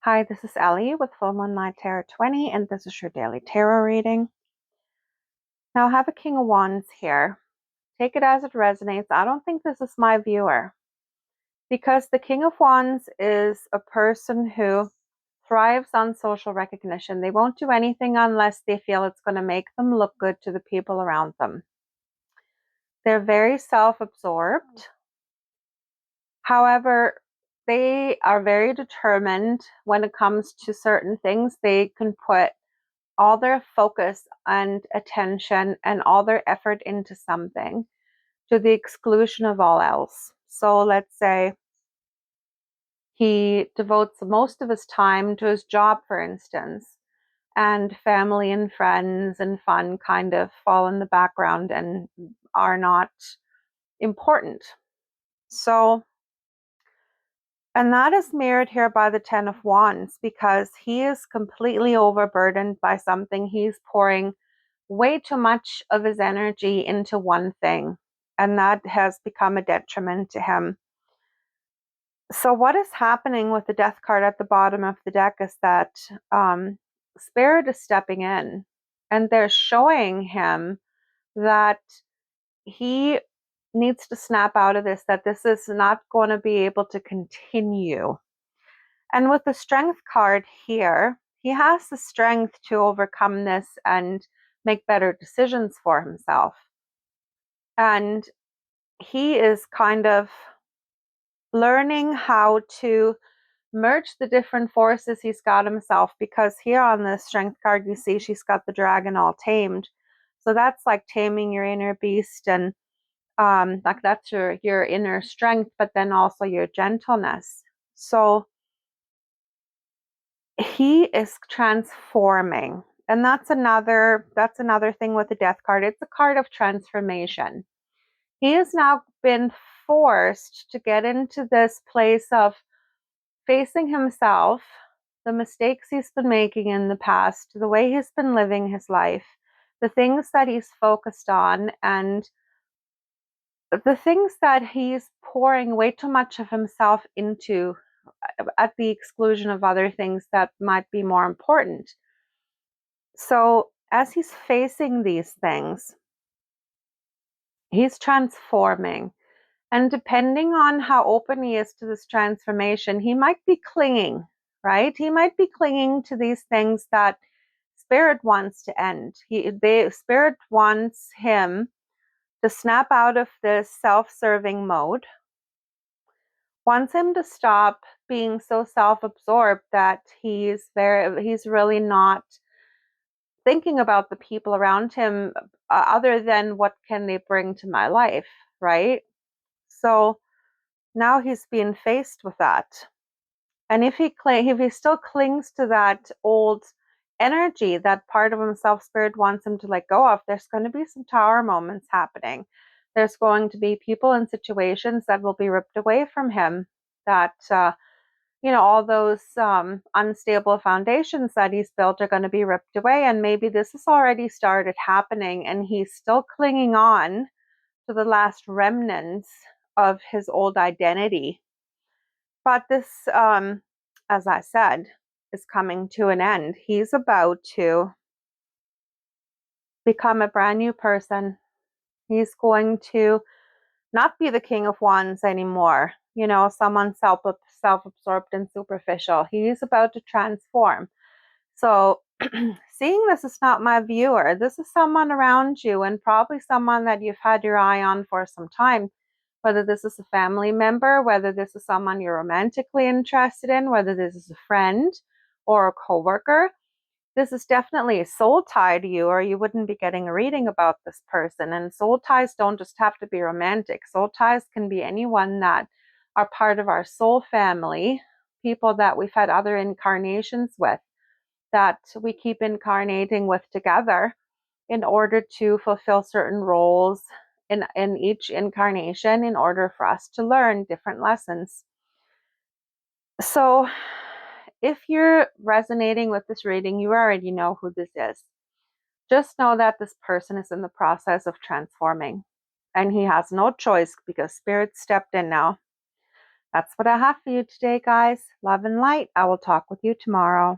Hi, this is Ellie with Full Moonlight Tarot 20, and this is your daily tarot reading. Now, I have a King of Wands here. Take it as it resonates. I don't think this is my viewer because the King of Wands is a person who thrives on social recognition. They won't do anything unless they feel it's going to make them look good to the people around them. They're very self-absorbed. However, they are very determined when it comes to certain things. They can put all their focus and attention and all their effort into something to the exclusion of all else. So let's say he devotes most of his time to his job, for instance, and family and friends and fun kind of fall in the background and are not important. So, and that is mirrored here by the Ten of Wands because he is completely overburdened by something. He's pouring way too much of his energy into one thing, and that has become a detriment to him. So what is happening with the Death card at the bottom of the deck is that Spirit is stepping in, and they're showing him that he needs to snap out of this, that this is not going to be able to continue. And with the Strength card here, he has the strength to overcome this and make better decisions for himself. And he is kind of learning how to merge the different forces he's got himself, because here on the Strength card, you see she's got the dragon all tamed. So that's like taming your inner beast, and like that's your inner strength, but then also your gentleness. So he is transforming. And that's another thing with the Death card. It's a card of transformation. He has now been forced to get into this place of facing himself, the mistakes he's been making in the past, the way he's been living his life, the things that he's focused on, and the things that he's pouring way too much of himself into at the exclusion of other things that might be more important. So as he's facing these things, he's transforming. And depending on how open he is to this transformation, he might be clinging, right? He might be clinging to these things that Spirit wants to end. Spirit wants him to snap out of this self-serving mode, wants him to stop being so self-absorbed that he's really not thinking about the people around him other than what can they bring to my life, right? So now he's being faced with that. And if he still clings to that old energy, that part of himself Spirit wants him to let go of, there's going to be some tower moments happening. There's going to be people and situations that will be ripped away from him, that all those unstable foundations that he's built are going to be ripped away. And maybe this has already started happening, and he's still clinging on to the last remnants of his old identity. But this, as I said, is coming to an end. He's about to become a brand new person. He's going to not be the King of Wands anymore, someone self-absorbed and superficial. He's about to transform. So seeing this is not my viewer. This is someone around you, and probably someone that you've had your eye on for some time. Whether this is a family member, whether this is someone you're romantically interested in, whether this is a friend or a coworker, this is definitely a soul tie to you, or you wouldn't be getting a reading about this person. And soul ties don't just have to be romantic. Soul ties can be anyone that are part of our soul family, people that we've had other incarnations with, that we keep incarnating with together in order to fulfill certain roles in each incarnation, in order for us to learn different lessons. So if you're resonating with this reading, you already know who this is. Just know that this person is in the process of transforming, and he has no choice because Spirit stepped in now. That's what I have for you today, guys. Love and light. I will talk with you tomorrow.